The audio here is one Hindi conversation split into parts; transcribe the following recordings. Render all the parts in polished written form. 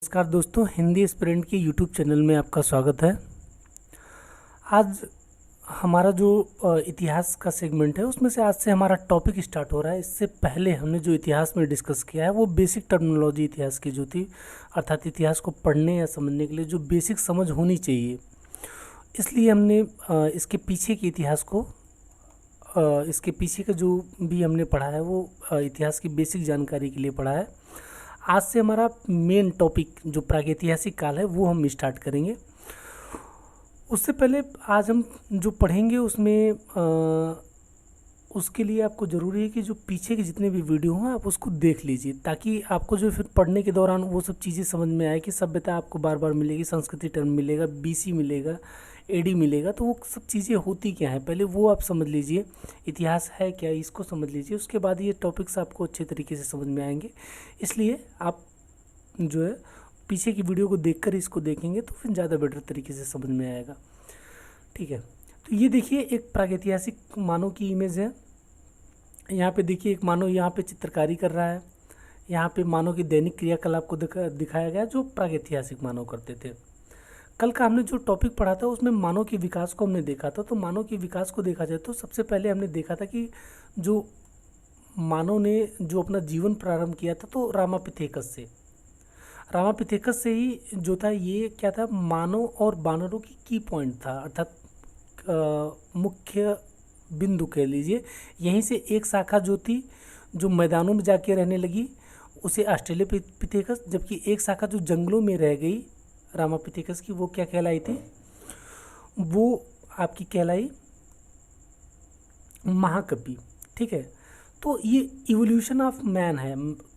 नमस्कार दोस्तों, हिंदी एस्पिरेंट के यूट्यूब चैनल में आपका स्वागत है। आज हमारा जो इतिहास का सेगमेंट है उसमें से आज से हमारा टॉपिक स्टार्ट हो रहा है। इससे पहले हमने जो इतिहास में डिस्कस किया है वो बेसिक टर्मिनोलॉजी इतिहास की जो थी, अर्थात इतिहास को पढ़ने या समझने के लिए जो बेसिक समझ होनी चाहिए, इसलिए हमने इसके पीछे के इतिहास को इसके पीछे का जो भी हमने पढ़ा है वो इतिहास की बेसिक जानकारी के लिए पढ़ा है। आज से हमारा मेन टॉपिक जो प्रागैतिहासिक काल है वो हम स्टार्ट करेंगे। उससे पहले आज हम जो पढ़ेंगे उसमें उसके लिए आपको ज़रूरी है कि जो पीछे के जितने भी वीडियो हैं आप उसको देख लीजिए, ताकि आपको जो फिर पढ़ने के दौरान वो सब चीज़ें समझ में आए कि सभ्यता आपको बार बार मिलेगी, संस्कृति टर्म मिलेगा, बीसी मिलेगा, एडी मिलेगा, तो वो सब चीज़ें होती क्या हैं पहले वो आप समझ लीजिए। इतिहास है क्या, इसको समझ लीजिए, उसके बाद ये टॉपिक्स आपको अच्छे तरीके से समझ में आएंगे। इसलिए आप जो है पीछे की वीडियो को देखकर इसको देखेंगे तो फिर ज़्यादा बेटर तरीके से समझ में आएगा। ठीक है, तो ये देखिए एक प्रागैतिहासिक मानव की इमेज है। यहाँ पे देखिए एक मानव यहाँ पे चित्रकारी कर रहा है। यहाँ पे मानव की दैनिक क्रियाकलाप को दिखाया गया जो प्रागैतिहासिक मानव करते थे। कल का हमने जो टॉपिक पढ़ा था उसमें मानव के विकास को हमने देखा था। तो मानव के विकास को देखा जाए तो सबसे पहले हमने देखा था कि जो मानव ने जो अपना जीवन प्रारंभ किया था तो रामापिथेकस से ही जो था, ये क्या था, मानव और बानरों की पॉइंट था, अर्थात मुख्य बिंदु कह लीजिए। यहीं से एक शाखा जो थी जो मैदानों में जाके रहने लगी उसे ऑस्ट्रेलोपिथेकस, जबकि एक शाखा जो जंगलों में रह गई रामापिथेकस की वो क्या कहलाई थी, वो आपकी कहलाई महाकपि। ठीक है, तो ये इवोल्यूशन ऑफ मैन है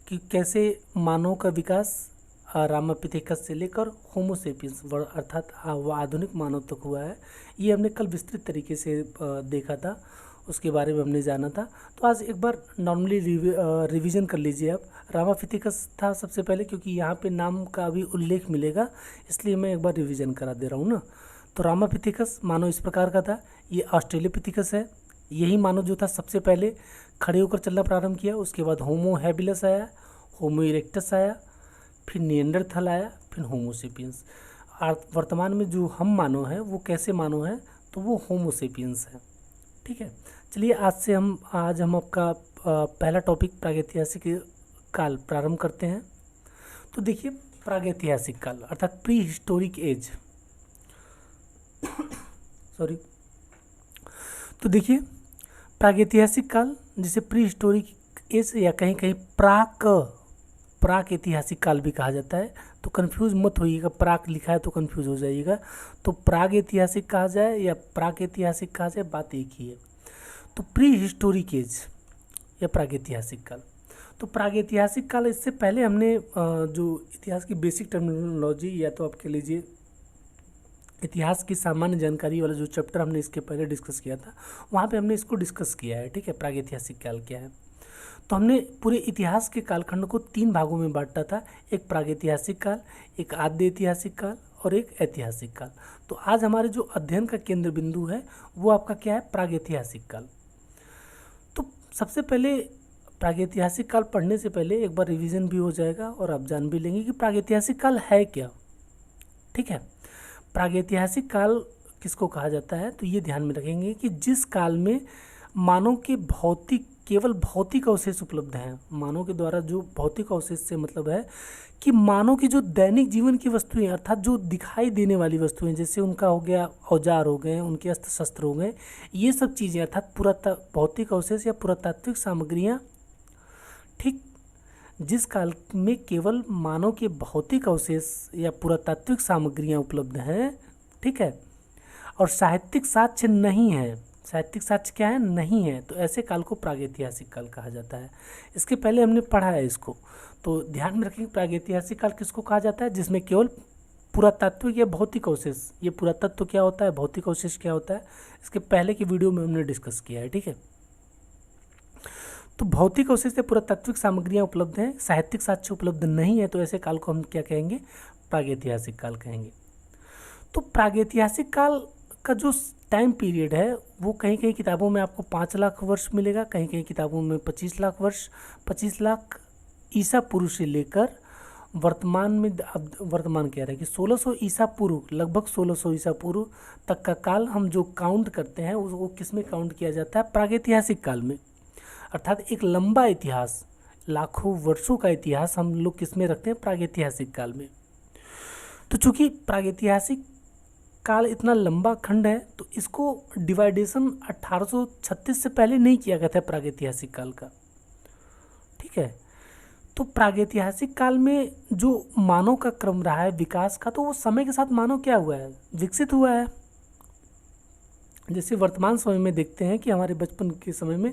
कि कैसे मानव का विकास रामापिथेकस से लेकर होमोसेपियंस अर्थात वो आधुनिक मानव तक हुआ है। ये हमने कल विस्तृत तरीके से देखा था, उसके बारे में हमने जाना था। तो आज एक बार नॉर्मली रिवीजन कर लीजिए आप। रामापिथेकस था सबसे पहले, क्योंकि यहाँ पे नाम का भी उल्लेख मिलेगा इसलिए मैं एक बार रिवीजन करा दे रहा हूँ ना। तो रामापिथेकस मानव इस प्रकार का था। ये ऑस्ट्रेलोपिथेकस है, यही मानव जो था सबसे पहले खड़े होकर चलना प्रारंभ किया। उसके बाद होमो हैबिलस आया, होमो इरेक्टस आया, फिर निएंडरथल आया, फिर होमोसेपियंस। वर्तमान में जो हम मानव हैं वो कैसे मानव हैं, तो वो होमोसेपियंस है। ठीक है, चलिए आज हम आपका पहला टॉपिक प्रागैतिहासिक काल प्रारंभ करते हैं। तो देखिए प्रागैतिहासिक काल अर्थात प्री हिस्टोरिक एज सॉरी। तो देखिए प्रागैतिहासिक काल जिसे प्री हिस्टोरिक एज या कहीं कहीं प्राक ऐतिहासिक काल भी कहा जाता है, तो कंफ्यूज मत होइएगा, प्राक लिखा है तो कंफ्यूज हो जाइएगा। तो प्राग ऐतिहासिक कहा जाए या प्राक ऐतिहासिक कहा जाए, बात एक ही है। तो प्री हिस्टोरिक एज या प्रागैतिहासिक काल। तो प्रागैतिहासिक काल, इससे पहले हमने जो इतिहास की बेसिक टर्मिनोलॉजी या तो आप कह लीजिए इतिहास की सामान्य जानकारी वाला जो चैप्टर हमने इसके पहले डिस्कस किया था, वहाँ पे हमने इसको डिस्कस किया है। ठीक है, प्रागैतिहासिक काल क्या है। तो हमने पूरे इतिहास के कालखंड को 3 भागों में बांटा था, एक प्रागैतिहासिक काल, एक आद्य ऐतिहासिक काल और एक ऐतिहासिक काल। तो आज हमारे जो अध्ययन का केंद्र बिंदु है वो आपका क्या है, प्रागैतिहासिक काल। तो सबसे पहले प्रागैतिहासिक काल पढ़ने से पहले एक बार रिवीजन भी हो जाएगा और आप जान भी लेंगे कि प्रागैतिहासिक काल है क्या। ठीक है, प्रागैतिहासिक काल किसको कहा जाता है, तो ये ध्यान में रखेंगे कि जिस काल में मानव के केवल भौतिक अवशेष उपलब्ध हैं। मानव के द्वारा जो भौतिक अवशेष से मतलब है कि मानव की जो दैनिक जीवन की वस्तुएं अर्थात जो दिखाई देने वाली वस्तुएं, जैसे उनका हो गया औजार हो गए, उनके अस्त्र शस्त्र हो गए, ये सब चीज़ें अर्थात भौतिक अवशेष या पुरातात्विक सामग्रियाँ। ठीक, जिस काल में केवल मानव के भौतिक अवशेष या पुरातात्विक सामग्रियाँ उपलब्ध हैं, ठीक है, और साहित्यिक साक्ष्य नहीं है। साहित्यिक साक्ष्य क्या है, नहीं है, तो ऐसे काल को प्रागैतिहासिक काल कहा जाता है। इसके पहले हमने पढ़ा है इसको, तो ध्यान में रखेंगे प्रागैतिहासिक काल किसको कहा जाता है, जिसमें केवल पुरातात्विक या भौतिक अवशेष, ये पुरातत्व क्या होता है, भौतिक अवशेष क्या होता है, इसके पहले की वीडियो में हमने डिस्कस किया है। ठीक है, तो भौतिक अवशेष से पुरातात्विक सामग्रियाँ उपलब्ध हैं, साहित्यिक साक्ष्य उपलब्ध नहीं है, तो ऐसे काल को हम क्या कहेंगे, प्रागैतिहासिक काल कहेंगे। तो प्रागैतिहासिक काल का जो टाइम पीरियड है वो कहीं कहीं किताबों में आपको 5 लाख वर्ष मिलेगा, कहीं कहीं किताबों में 25 लाख वर्ष, 25 लाख ईसा पूर्व से लेकर वर्तमान में, अब वर्तमान कह रहे हैं कि 1600 ईसा पूर्व, लगभग 1600 ईसा पूर्व तक का काल हम जो काउंट करते हैं वो किस में काउंट किया जाता है? प्रागैतिहासिक काल में। अर्थात एक लंबा इतिहास, लाखों वर्षों का इतिहास हम लोग किस में रखते हैं? प्रागैतिहासिक काल में। तो चूंकि प्रागैतिहासिक काल इतना लंबा खंड है तो इसको डिवाइडेशन 1836 से पहले नहीं किया गया था प्रागैतिहासिक काल का। ठीक है, तो प्रागैतिहासिक काल में जो मानव का क्रम रहा है विकास का, तो वो समय के साथ मानव क्या हुआ है? विकसित हुआ है। जैसे वर्तमान समय में देखते हैं कि हमारे बचपन के समय में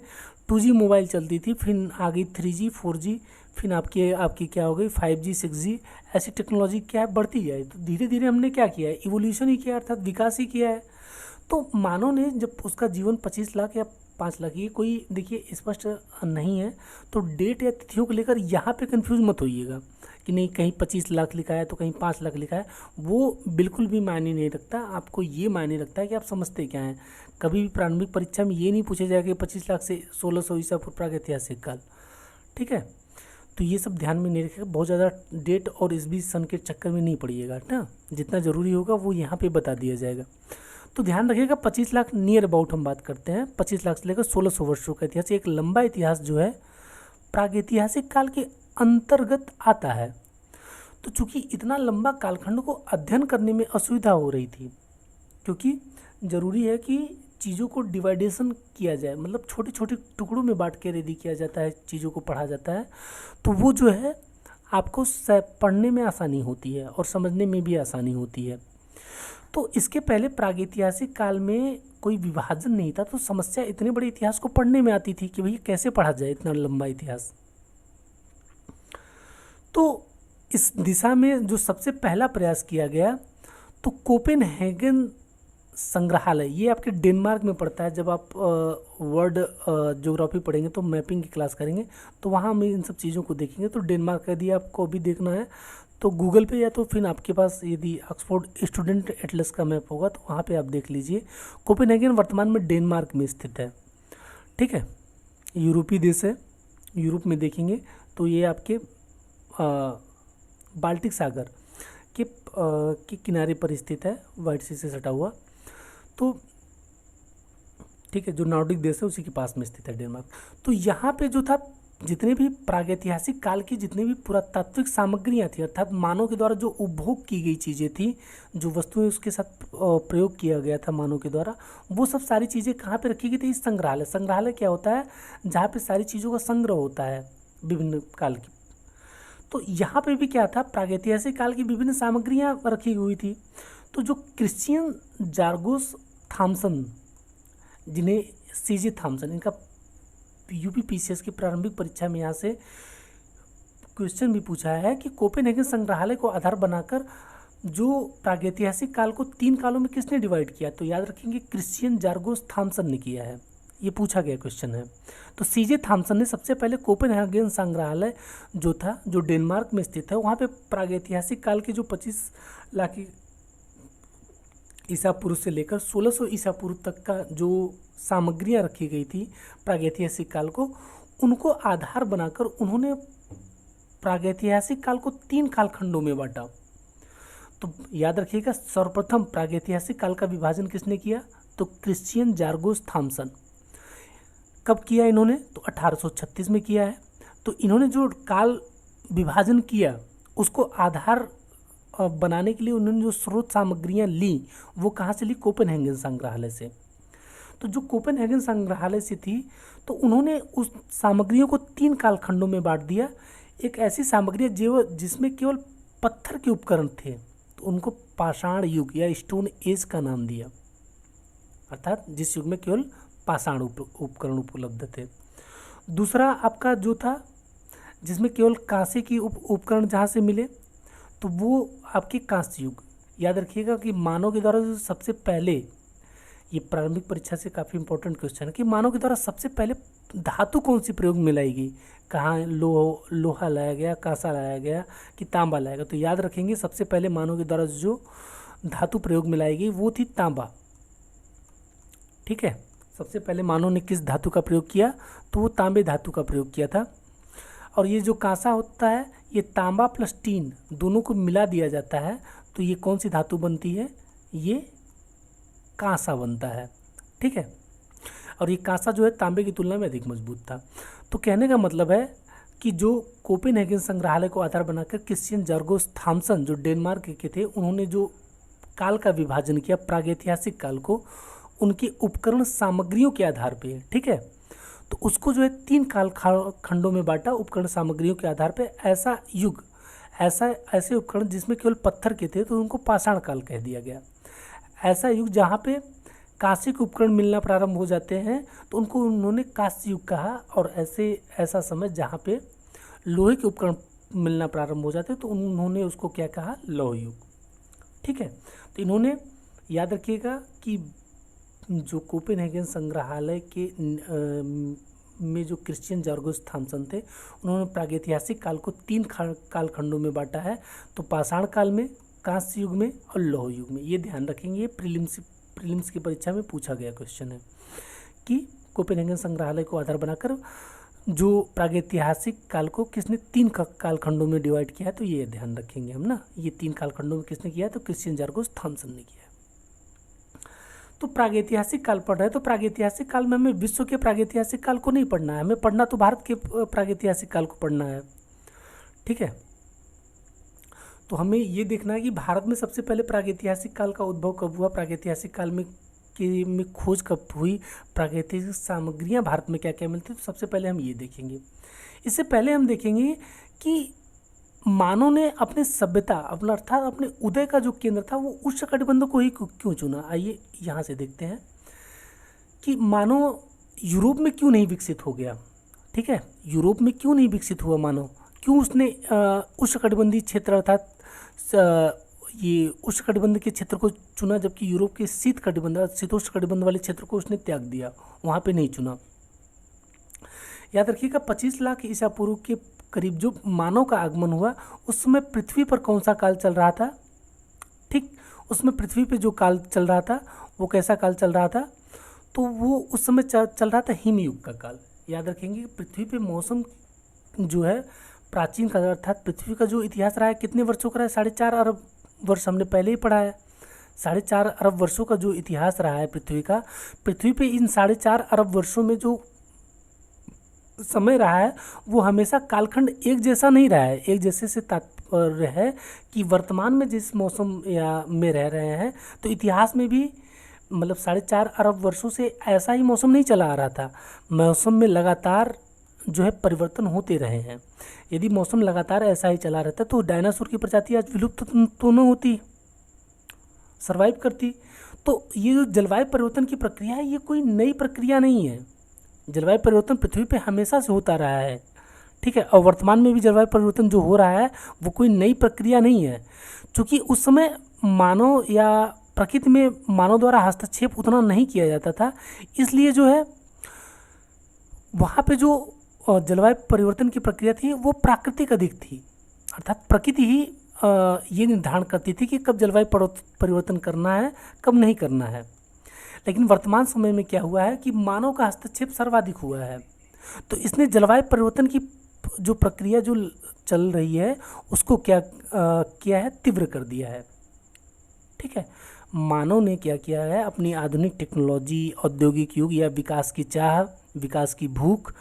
2G मोबाइल चलती थी, फिर आ गई 3G 4G, फिर आपकी क्या हो गई 5G 6G, ऐसी टेक्नोलॉजी क्या है बढ़ती है। तो धीरे धीरे हमने क्या किया है? इवोल्यूशन ही किया, अर्थात विकास ही किया है। तो मानव ने जब उसका जीवन 25 लाख या 5 लाख, ये कोई देखिए स्पष्ट नहीं है, तो डेट या तिथियों को लेकर यहाँ पे कंफ्यूज मत होइएगा कि नहीं कहीं 25 लाख लिखा है तो कहीं 5 लाख लिखा है, वो बिल्कुल भी मायने नहीं रखता। आपको ये मायने रखता है कि आप समझते क्या हैं। कभी भी प्रारंभिक परीक्षा में ये नहीं पूछा जाएगा कि 25 लाख से 1600 ईसा पूर्व प्रागैतिहासिक काल। ठीक है, तो ये सब ध्यान में नहीं रखिएगा, बहुत ज़्यादा डेट और ईस्वी सन के चक्कर में नहीं पड़िएगा ना। जितना ज़रूरी होगा वो यहाँ पे बता दिया जाएगा। तो ध्यान रखिएगा 25 लाख नियर अबाउट हम बात करते हैं, 25 लाख से लेकर 1600 वर्षों का इतिहास, एक लंबा इतिहास जो है प्रागैतिहासिक काल के अंतर्गत आता है। तो चूंकि इतना लंबा कालखंड को अध्ययन करने में असुविधा हो रही थी, क्योंकि ज़रूरी है कि चीज़ों को डिवाइडेशन किया जाए, मतलब छोटे छोटे टुकड़ों में बांट के रेडी किया जाता है, चीज़ों को पढ़ा जाता है, तो वो जो है आपको पढ़ने में आसानी होती है और समझने में भी आसानी होती है। तो इसके पहले प्रागैतिहासिक काल में कोई विभाजन नहीं था, तो समस्या इतने बड़े इतिहास को पढ़ने में आती थी कि भैया कैसे पढ़ा जाए इतना लंबा इतिहास। तो इस दिशा में जो सबसे पहला प्रयास किया गया, तो कोपेनहेगन संग्रहालय, ये आपके डेनमार्क में पड़ता है। जब आप वर्ल्ड ज्योग्राफी पढ़ेंगे तो मैपिंग की क्लास करेंगे तो वहाँ हम इन सब चीज़ों को देखेंगे। तो डेनमार्क यदि आपको भी देखना है तो गूगल पे, या तो फिर आपके पास यदि ऑक्सफोर्ड स्टूडेंट एटलस का मैप होगा तो वहाँ पे आप देख लीजिए। कोपेनहेगन वर्तमान में डेनमार्क में स्थित है। ठीक है, यूरोपीय देश है। यूरोप में देखेंगे तो ये आपके बाल्टिक सागर के किनारे पर स्थित है, व्हाइट सी से सटा हुआ। तो ठीक है, जो नॉर्डिक देश है उसी के पास में स्थित है डेनमार्क। तो यहाँ पे जो था, जितने भी प्रागैतिहासिक काल की जितने भी पुरातात्विक सामग्रियाँ थी, अर्थात मानव के द्वारा जो उपभोग की गई चीज़ें थी, जो वस्तुएं उसके साथ प्रयोग किया गया था मानव के द्वारा, वो सब सारी चीज़ें कहाँ पे रखी गई थी? इस संग्रहालय। संग्रहालय क्या होता है? जहाँ पे सारी चीज़ों का संग्रह होता है विभिन्न काल की। तो यहाँ पे भी क्या था? प्रागैतिहासिक काल की विभिन्न सामग्रियाँ रखी हुई थी। तो जो क्रिश्चियन जार्गोस थॉमसन, जिन्हें सीजे थॉमसन, इनका यूपीपीसीएस की प्रारंभिक परीक्षा में यहाँ से क्वेश्चन भी पूछा है कि कोपेनहेगन संग्रहालय को आधार बनाकर जो प्रागैतिहासिक काल को 3 कालों में किसने डिवाइड किया? तो याद रखेंगे क्रिश्चियन जार्गोस थॉमसन ने किया है। ये पूछा गया क्वेश्चन है। तो सीजे थॉमसन ने सबसे पहले कोपेनहेगन संग्रहालय जो था, जो डेनमार्क में स्थित है, वहाँ पे प्रागैतिहासिक काल के जो 25 लाख ईसा पूर्व से लेकर 1600 ईसा पूर्व तक का जो सामग्रियाँ रखी गई थी प्रागैतिहासिक काल को, उनको आधार बनाकर उन्होंने प्रागैतिहासिक काल को 3 कालखंडों में बांटा। तो याद रखिएगा, सर्वप्रथम प्रागैतिहासिक काल का विभाजन किसने किया? तो क्रिश्चियन जार्गोस थॉमसन। कब किया इन्होंने? तो 1836 में किया है। तो इन्होंने जो काल विभाजन किया उसको आधार बनाने के लिए उन्होंने जो स्रोत सामग्रियां ली वो कहाँ से ली? कोपेनहेगन संग्रहालय से। तो जो कोपेनहेगन संग्रहालय से थी, तो उन्होंने उस सामग्रियों को 3 कालखंडों में बांट दिया। एक ऐसी सामग्री जिसमें केवल पत्थर के उपकरण थे, तो उनको पाषाण युग या स्टोन एज का नाम दिया, अर्थात जिस युग में केवल पाषाण उपकरण उपलब्ध थे। दूसरा आपका जो था, जिसमें केवल कांसे की उपकरण जहाँ से मिले, तो वो आपके कांस्य युग। याद रखिएगा कि मानव के द्वारा जो सबसे पहले, ये प्रारंभिक परीक्षा से काफ़ी इंपॉर्टेंट क्वेश्चन है कि मानव के द्वारा सबसे पहले धातु कौन सी प्रयोग में लाई गई? कहाँ लोहा लाया गया, कांसा लाया गया कि तांबा लाया गया? तो याद रखेंगे सबसे पहले मानव के द्वारा जो धातु प्रयोग में लाई गई वो थी तांबा। ठीक है, सबसे पहले मानव ने किस धातु का प्रयोग किया? तो वो तांबे धातु का प्रयोग किया था। और ये जो कांसा होता है ये तांबा प्लस टीन दोनों को मिला दिया जाता है, तो ये कौन सी धातु बनती है, ये कांसा बनता है। ठीक है, और ये कांसा जो है तांबे की तुलना में अधिक मजबूत था। तो कहने का मतलब है कि जो कोपेनहेगन संग्रहालय को आधार बनाकर क्रिश्चियन जॉर्गोस थॉमसन जो डेनमार्क के थे, उन्होंने जो काल का विभाजन किया प्रागैतिहासिक काल को उनके उपकरण सामग्रियों के आधार पे, ठीक है, तो उसको जो है 3 काल खंडों में बांटा उपकरण सामग्रियों के आधार पे। ऐसा युग, ऐसे उपकरण जिसमें केवल पत्थर के थे तो उनको पाषाण काल कह दिया गया। ऐसा युग जहाँ पे कांस्य के उपकरण मिलना प्रारंभ हो जाते हैं तो उनको उन्होंने कांस्य युग कहा, और ऐसा समय जहाँ पे लोहे के उपकरण मिलना प्रारंभ हो जाते हैं तो उन्होंने उसको क्या कहा, लौह युग। ठीक है, तो इन्होंने याद रखिएगा कि जो कोपेनहेगन संग्रहालय के में जो क्रिश्चियन जॉर्गोस थॉमसन थे उन्होंने प्रागैतिहासिक काल को 3 कालखंडों में बांटा है, तो पाषाण काल में, कांस्य युग में और लौह युग में। ये ध्यान रखेंगे, ये प्रीलिम्स की परीक्षा में पूछा गया क्वेश्चन है कि कोपेनहेगन संग्रहालय को आधार बनाकर जो प्रागैतिहासिक काल को किसने 3 कालखंडों में डिवाइड किया है, तो ये ध्यान रखेंगे हम ना, ये 3 कालखंडों में किसने किया है, तो क्रिश्चियन जॉर्गोस थॉमसन ने किया है। तो प्रागैतिहासिक काल पढ़ रहे हैं, तो प्रागैतिहासिक काल में हमें विश्व के प्रागैतिहासिक काल को नहीं पढ़ना है, हमें पढ़ना तो भारत के प्रागैतिहासिक काल को पढ़ना है। ठीक है, तो हमें ये देखना है कि भारत में सबसे पहले प्रागैतिहासिक काल का उद्भव कब हुआ, प्रागैतिहासिक काल में खोज कब हुई, प्रागैतिहासिक सामग्रियां भारत में क्या क्या मिलती है, तो सबसे पहले हम ये देखेंगे। इससे पहले हम देखेंगे कि मानव ने अपने सभ्यता अपना अर्थात अपने उदय का जो केंद्र था वो उष्णकटिबंध को ही क्यों चुना। आइए यहाँ से देखते हैं कि मानव यूरोप में क्यों नहीं विकसित हो गया। ठीक है, यूरोप में क्यों नहीं विकसित हुआ मानव, क्यों उसने उष्णकटिबंधीय क्षेत्र अर्थात ये उष्णकटिबंध के क्षेत्र को चुना, जबकि यूरोप के शीतोष्ण कटिबंध वाले क्षेत्र को उसने त्याग दिया, वहाँ पे नहीं चुना। याद रखिएगा 25 लाख ईसा पूर्व के करीब जो मानव का आगमन हुआ उस समय पृथ्वी पर कौन सा काल चल रहा था। ठीक, उसमें पृथ्वी पे जो काल चल रहा था वो कैसा काल चल रहा था, तो वो उस समय चल रहा था हिमयुग का काल। याद रखेंगे कि पृथ्वी पे मौसम जो है प्राचीन काल अर्थात पृथ्वी का जो इतिहास रहा है कितने वर्षों का रहा है, 4.5 अरब वर्ष, हमने पहले ही पढ़ा है। 4.5 अरब वर्षों का जो इतिहास रहा है पृथ्वी का, पृथ्वी पे इन 4.5 अरब वर्षों में जो समय रहा है वो हमेशा कालखंड एक जैसा नहीं रहा है। एक जैसे से तात्पर्य है कि वर्तमान में जिस मौसम या में रह रहे हैं तो इतिहास में भी मतलब 4.5 अरब वर्षों से ऐसा ही मौसम नहीं चला आ रहा था। मौसम में लगातार जो है परिवर्तन होते रहे हैं। यदि मौसम लगातार ऐसा ही चला रहता तो डायनासोर की प्रजाति आज विलुप्त तो न होती, सर्वाइव करती। तो ये जो जलवायु परिवर्तन की प्रक्रिया है ये कोई नई प्रक्रिया नहीं है। जलवायु परिवर्तन पृथ्वी पे हमेशा से होता रहा है। ठीक है, और वर्तमान में भी जलवायु परिवर्तन जो हो रहा है वो कोई नई प्रक्रिया नहीं है, क्योंकि उस समय मानव या प्रकृति में मानव द्वारा हस्तक्षेप उतना नहीं किया जाता था, इसलिए जो है वहाँ पे जो जलवायु परिवर्तन की प्रक्रिया थी वो प्राकृतिक अधिक थी, अर्थात प्रकृति ही ये निर्धारण करती थी कि कब जलवायु परिवर्तन करना है कब नहीं करना है। लेकिन वर्तमान समय में क्या हुआ है कि मानव का हस्तक्षेप सर्वाधिक हुआ है, तो इसने जलवायु परिवर्तन की जो प्रक्रिया जो चल रही है उसको क्या किया है, तीव्र कर दिया है। ठीक है, मानव ने क्या किया है, अपनी आधुनिक टेक्नोलॉजी, औद्योगिक युग या विकास की चाह, विकास की भूख,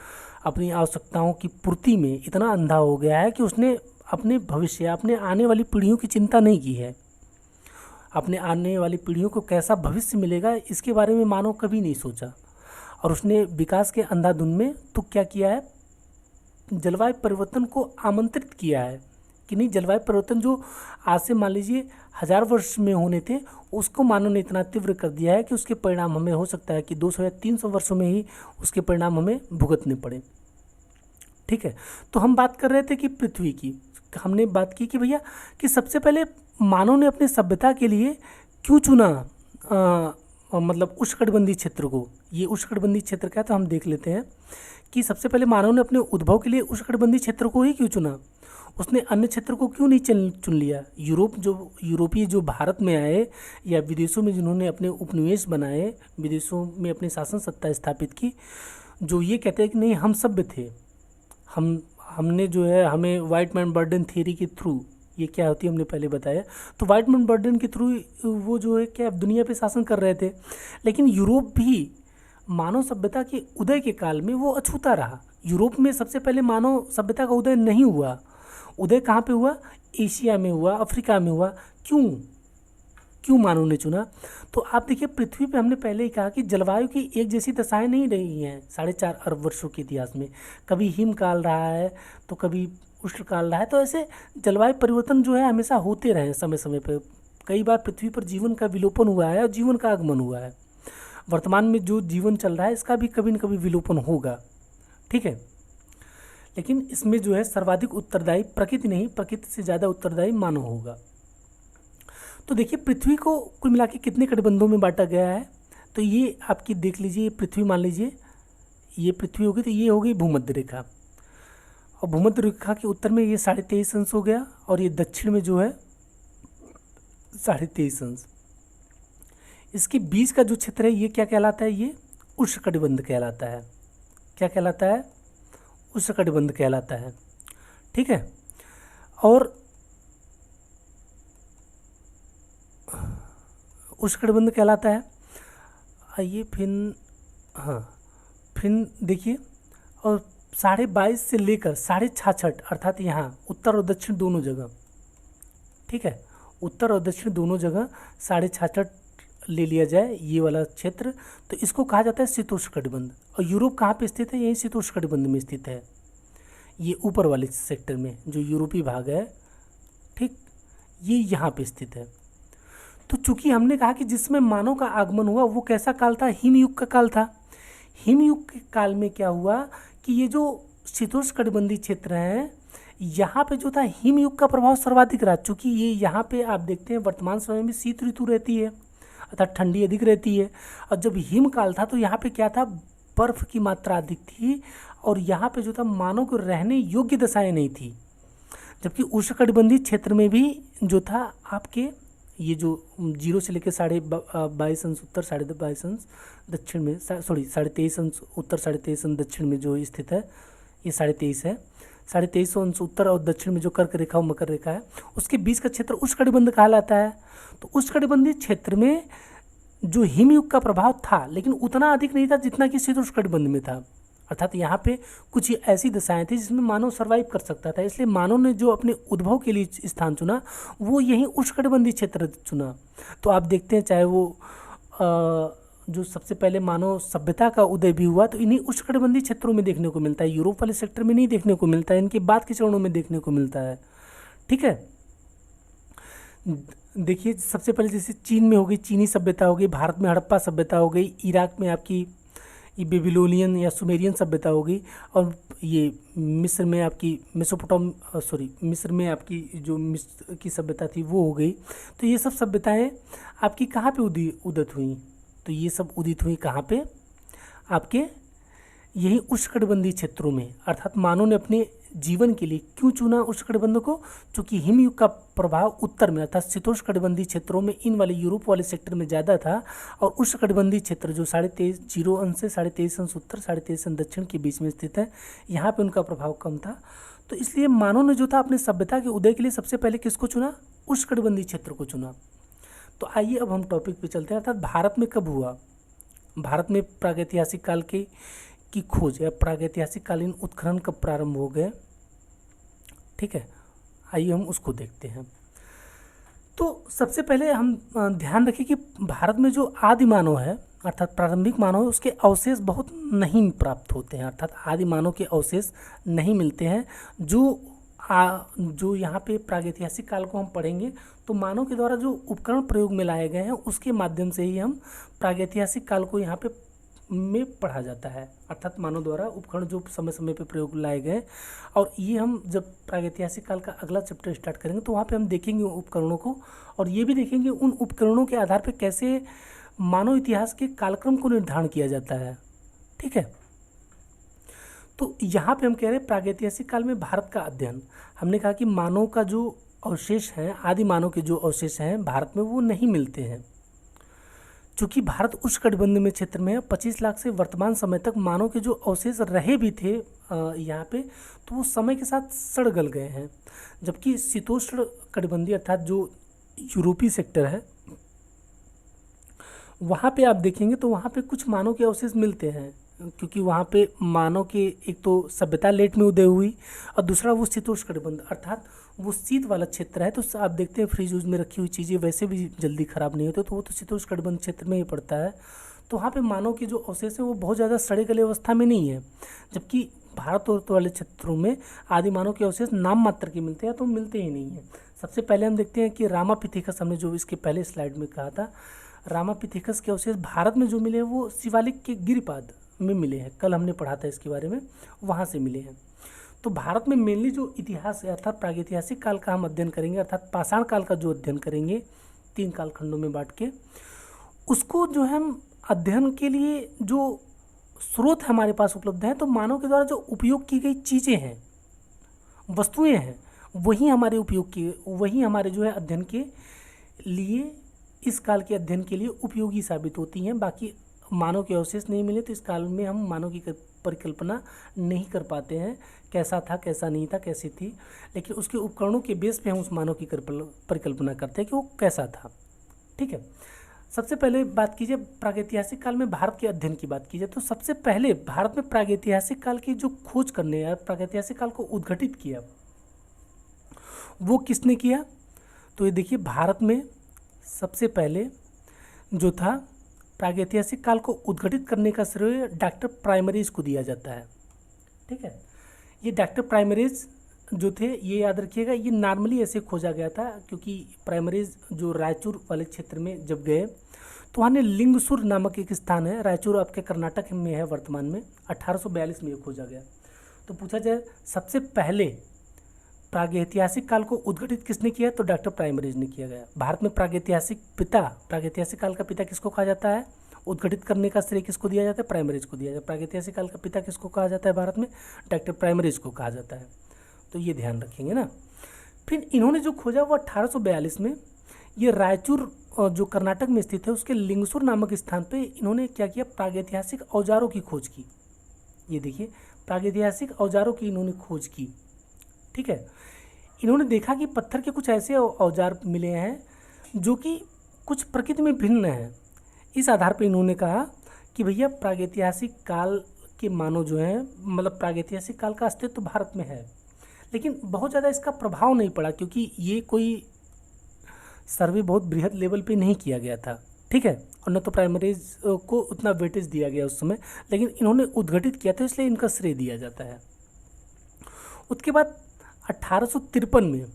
अपनी आवश्यकताओं की पूर्ति में इतना अंधा हो गया है कि उसने अपने भविष्य, अपने आने वाली पीढ़ियों की चिंता नहीं की है। अपने आने वाली पीढ़ियों को कैसा भविष्य मिलेगा इसके बारे में मानव कभी नहीं सोचा, और उसने विकास के अंधाधुन में तो क्या किया है, जलवायु परिवर्तन को आमंत्रित किया है कि नहीं, जलवायु परिवर्तन जो आज से मान लीजिए 1000 वर्ष में होने थे उसको मानव ने इतना तीव्र कर दिया है कि उसके परिणाम हमें हो सकता है कि 200 या 300 वर्षों में ही उसके परिणाम हमें भुगतने पड़े। ठीक है, तो हम बात कर रहे थे कि पृथ्वी की, हमने बात की कि भैया कि सबसे पहले मानव ने अपनी सभ्यता के लिए क्यों चुना मतलब उष्णकटिबंधीय क्षेत्र को। ये उष्णकटिबंधीय क्षेत्र क्या है तो हम देख लेते हैं कि सबसे पहले मानव ने अपने उद्भव के लिए उष्णकटिबंधीय क्षेत्र को ही क्यों चुना। उसने अन्य क्षेत्र को क्यों नहीं चुन लिया। यूरोपीय जो भारत में आए या विदेशों में जिन्होंने अपने उपनिवेश बनाए, विदेशों में अपनी शासन सत्ता स्थापित की, जो ये कहते हैं कि नहीं हम सभ्य थे, हमने जो है हमें वाइटमैन बर्डन थ्योरी के थ्रू, ये क्या होती है हमने पहले बताया, तो वाइटमैन बर्डन के थ्रू वो जो है क्या दुनिया पे शासन कर रहे थे। लेकिन यूरोप भी मानव सभ्यता के उदय के काल में वो अछूता रहा। यूरोप में सबसे पहले मानव सभ्यता का उदय नहीं हुआ। उदय कहाँ पे हुआ? एशिया में हुआ, अफ्रीका में हुआ। क्यों क्यों मानव ने चुना? तो आप देखिए पृथ्वी पे हमने पहले ही कहा कि जलवायु की एक जैसी दशाएं नहीं रही हैं 4.5 अरब वर्षों के इतिहास में। कभी हिमकाल रहा है तो कभी उष्णकाल रहा है, तो ऐसे जलवायु परिवर्तन जो है हमेशा होते रहे हैं समय समय पर। कई बार पृथ्वी पर जीवन का विलोपन हुआ है और जीवन का आगमन हुआ है। वर्तमान में जो जीवन चल रहा है इसका भी कभी न कभी विलोपन होगा, ठीक है। लेकिन इसमें जो है सर्वाधिक उत्तरदायी प्रकृति नहीं, प्रकृति से ज़्यादा उत्तरदायी मानव होगा। तो देखिए पृथ्वी को कुल मिला के कितने कटिबंधों में बांटा गया है? तो ये आपकी देख लीजिए, ये पृथ्वी मान लीजिए, ये पृथ्वी होगी, तो ये हो गई भूमध्य रेखा। और भूमध्य रेखा के उत्तर में ये 23.5 अंश हो गया, और ये दक्षिण में जो है 23.5 अंश। इसके बीच का जो क्षेत्र है ये क्या कहलाता है? ये उष्णकटिबंध कहलाता है। क्या कहलाता है? उष्णकटिबंध कहलाता है, ठीक है। और उष्णकटिबंध कहलाता है। आइए फिर, हाँ फिर देखिए, और 22.5 से लेकर 66.5 अर्थात यहाँ उत्तर और दक्षिण दोनों जगह, ठीक है, उत्तर और दक्षिण दोनों जगह 66.5 ले लिया जाए ये वाला क्षेत्र, तो इसको कहा जाता है शीतोष्णकटिबंध। और यूरोप कहाँ पे स्थित है? यही शीतोष्णकटिबंध में स्थित है, ये ऊपर वाले सेक्टर में जो यूरोपीय भाग है, ठीक, ये यहाँ पे स्थित है। तो चूंकि हमने कहा कि जिसमें मानव का आगमन हुआ वो कैसा काल था? हिमयुग का काल था। हिमयुग के काल में क्या हुआ कि ये जो शीतोष्णकटिबंधीय क्षेत्र हैं यहाँ पे जो था हिमयुग का प्रभाव सर्वाधिक रहा। चूँकि ये यहाँ पे आप देखते हैं वर्तमान समय में शीत ऋतु रहती है, अर्थात ठंडी अधिक रहती है। और जब हिमकाल था तो यहाँ पे क्या था? बर्फ़ की मात्रा अधिक थी, और यहाँ पे जो था मानव को रहने योग्य दशाएं नहीं थी। जबकि उष्णकटिबंधीय क्षेत्र में भी जो था आपके ये जो 0 से लेकर 22.5 अंश उत्तर, 22.5 अंश दक्षिण में, 23.5 अंश उत्तर, 23.5 अंश दक्षिण में जो स्थित है, ये 23.5 है। 23.5 अंश उत्तर और दक्षिण में जो कर्क रेखा और मकर रेखा है, उसके बीच का क्षेत्र उष्णकटिबंध कहलाता है। तो उष्णकटिबंधीय क्षेत्र में जो हिमयुग का प्रभाव था, लेकिन उतना अधिक नहीं था जितना कि शीतोष्णकटिबंध में था। अर्थात यहाँ पे कुछ ऐसी दशाएं थी जिसमें मानव सर्वाइव कर सकता था। इसलिए मानव ने जो अपने उद्भव के लिए स्थान चुना वो यही उष्णकटिबंधीय क्षेत्र चुना। तो आप देखते हैं चाहे वो जो सबसे पहले मानव सभ्यता का उदय भी हुआ तो इन्हीं उष्णकटिबंधीय क्षेत्रों में देखने को मिलता है। यूरोप वाले सेक्टर में नहीं देखने को मिलता है, इनके बाद के चरणों में देखने को मिलता है, ठीक है। देखिए सबसे पहले जैसे चीन में हो गई चीनी सभ्यता हो गई, भारत में हड़प्पा सभ्यता हो गई, इराक में आपकी ये बेबीलोनियन या सुमेरियन सभ्यता होगी, और ये मिस्र में आपकी मिस्र में आपकी जो मिस्र की सभ्यता थी वो हो गई। तो ये सब सभ्यताएं आपकी कहाँ पे उदित हुई? तो ये सब उदित हुई कहाँ पे? आपके यही उष्णकटिबंधीय क्षेत्रों में। अर्थात मानव ने अपने जीवन के लिए क्यों चुना उष्णकटिबंध को? चूँकि हिमयुग का प्रभाव उत्तर में अर्थात शीतोष्णकटिबंधीय क्षेत्रों में इन वाले यूरोप वाले सेक्टर में ज़्यादा था, और उष्णकटिबंधीय क्षेत्र जो 0 अंश से 23.5 अंश उत्तर 23.5 अंश दक्षिण के बीच में स्थित है, यहाँ पे उनका प्रभाव कम था। तो इसलिए मानव ने जो था अपने सभ्यता के उदय के लिए सबसे पहले किसको चुना? उष्णकटिबंधीय क्षेत्र को चुना। तो आइए अब हम टॉपिक पे चलते हैं, अर्थात भारत में कब हुआ? भारत में प्रागैतिहासिक काल की खोज या प्रागैतिहासिक कालीन उत्खनन कब प्रारंभ हो गए, ठीक है। आइए हम उसको देखते हैं। तो सबसे पहले हम ध्यान रखें कि भारत में जो आदि मानव है अर्थात प्रारंभिक मानव है उसके अवशेष बहुत नहीं प्राप्त होते हैं, अर्थात आदि मानव के अवशेष नहीं मिलते हैं। जो यहाँ पे प्रागैतिहासिक काल को हम पढ़ेंगे तो मानव के द्वारा जो उपकरण प्रयोग में लाए गए हैं उसके माध्यम से ही हम प्रागैतिहासिक काल को यहाँ पे में पढ़ा जाता है, अर्थात मानव द्वारा उपकरण जो समय समय पे प्रयोग लाए गए। और ये हम जब प्रागैतिहासिक काल का अगला चैप्टर स्टार्ट करेंगे तो वहाँ पे हम देखेंगे उपकरणों को, और ये भी देखेंगे उन उपकरणों के आधार पे कैसे मानव इतिहास के कालक्रम को निर्धारण किया जाता है, ठीक है। तो यहाँ पे हम कह रहे हैं प्रागैतिहासिक काल में भारत का अध्ययन। हमने कहा कि मानव का जो अवशेष हैं, आदि मानव के जो अवशेष हैं भारत में वो नहीं मिलते हैं, चूँकि भारत उष्णकटिबंध में क्षेत्र में है, 25 लाख से वर्तमान समय तक मानव के जो अवशेष रहे भी थे यहाँ पे, तो वो समय के साथ सड़ गल गए हैं। जबकि शीतोष्ण कटिबंधीय अर्थात जो यूरोपीय सेक्टर है, वहाँ पे आप देखेंगे तो वहाँ पे कुछ मानव के अवशेष मिलते हैं, क्योंकि वहाँ पे मानव के एक तो सभ्यता लेट में उदय हुई और दूसरा वो शीतोष्ण कटिबंध अर्थात वो शीत वाला क्षेत्र है। तो आप देखते हैं फ्रिज यूज में रखी हुई चीज़ें वैसे भी जल्दी ख़राब नहीं होती, तो वो तो शीतोष्ण कटिबंध क्षेत्र में ही पड़ता है। तो वहाँ पे मानव के जो अवशेष हैं वो बहुत ज़्यादा सड़े गले अवस्था में नहीं है, जबकि भारत और वाले क्षेत्रों में आदि मानव के अवशेष नाम मात्र के मिलते हैं, तो मिलते ही नहीं हैं। सबसे पहले हम देखते हैं कि रामापिथेकस, हमने जो इसके पहले स्लाइड में कहा था, रामापिथेकस के अवशेष भारत में जो मिले हैं वो शिवालिक के गिरिपाद में मिले हैं। कल हमने पढ़ा था इसके बारे में, वहाँ से मिले हैं। तो भारत में मेनली जो इतिहास है अर्थात प्रागैतिहासिक काल का हम अध्ययन करेंगे, अर्थात पाषाण काल का जो अध्ययन करेंगे 3 कालखंडों में बांट के, उसको जो है हम अध्ययन के लिए जो स्रोत हमारे पास उपलब्ध हैं, तो मानव के द्वारा जो उपयोग की गई चीज़ें हैं, वस्तुएं हैं, वही हमारे उपयोग की, वही हमारे जो है अध्ययन के लिए, इस काल के अध्ययन के लिए उपयोगी साबित होती हैं। बाकी मानव के अवशेष नहीं मिले तो इस काल में हम मानव की परिकल्पना नहीं कर पाते हैं, कैसा था कैसा नहीं था कैसी थी, लेकिन उसके उपकरणों के बेस पे हम उस मानव की परिकल्पना करते हैं कि वो कैसा था। ठीक है, सबसे पहले बात कीजिए प्रागैतिहासिक काल में भारत के अध्ययन की बात कीजिए, तो सबसे पहले भारत में प्रागैतिहासिक काल की जो खोज करने या प्रागैतिहासिक काल को उद्घटित किया वो किसने किया? तो ये देखिए, भारत में सबसे पहले जो था प्रागैतिहासिक काल को उद्घटित करने का श्रेय डॉक्टर प्राइमरीज को दिया जाता है। ठीक है, ये डॉक्टर प्राइमरीज जो थे, ये याद रखिएगा, ये नॉर्मली ऐसे खोजा गया था क्योंकि प्राइमरीज जो रायचूर वाले क्षेत्र में जब गए तो वहाँ ने लिंगसुर नामक एक स्थान है, रायचूर आपके कर्नाटक में है वर्तमान में, 1842 में ये खोजा गया। तो पूछा जाए सबसे पहले प्रागैतिहासिक काल को उद्घटित किसने किया, तो डॉक्टर प्राइमरीज ने किया गया। भारत में प्रागैतिहासिक काल का पिता किसको कहा जाता है? उद्घटित करने का श्रेय किसको दिया जाता है? प्राइमरीज को दिया जाता है। प्रागैतिहासिक काल का पिता किसको कहा जाता है भारत में? डॉक्टर प्राइमरीज को कहा जाता है। तो ये ध्यान रखेंगे ना। फिर इन्होंने जो खोजा वो 1842 में ये रायचूर जो कर्नाटक में स्थित है उसके लिंगसुर नामक स्थान पे इन्होंने क्या किया, प्रागैतिहासिक औजारों की खोज की। ये देखिए, प्रागैतिहासिक औजारों की इन्होंने खोज की। ठीक है, इन्होंने देखा कि पत्थर के कुछ ऐसे औजार मिले हैं जो कि कुछ प्रकृति में भिन्न हैं। इस आधार पर इन्होंने कहा कि भैया प्रागैतिहासिक काल के मानव जो हैं, मतलब प्रागैतिहासिक काल का अस्तित्व भारत में है, लेकिन बहुत ज़्यादा इसका प्रभाव नहीं पड़ा क्योंकि ये कोई सर्वे बहुत बृहद लेवल पे नहीं किया गया था। ठीक है, और न तो प्राइमरीज को उतना वेटेज दिया गया उस समय, लेकिन इन्होंने उद्घटित किया था इसलिए इनका श्रेय दिया जाता है। उसके बाद 1853 में,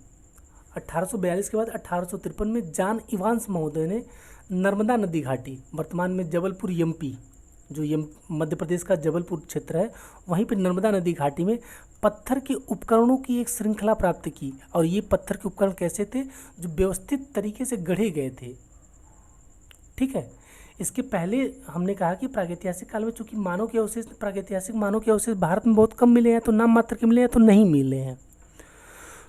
1842 के बाद 1853 में जॉन इवांस महोदय ने नर्मदा नदी घाटी, वर्तमान में जबलपुर एमपी, जो मध्य प्रदेश का जबलपुर क्षेत्र है, वहीं पर नर्मदा नदी घाटी में पत्थर के उपकरणों की एक श्रृंखला प्राप्त की। और ये पत्थर के उपकरण कैसे थे? जो व्यवस्थित तरीके से गढ़े गए थे। ठीक है, इसके पहले हमने कहा कि प्रागैतिहासिक काल में चूंकि प्रागैतिहासिक मानव के अवशेष भारत में बहुत कम मिले हैं, तो नाम मात्र के मिले हैं, तो नहीं मिले हैं।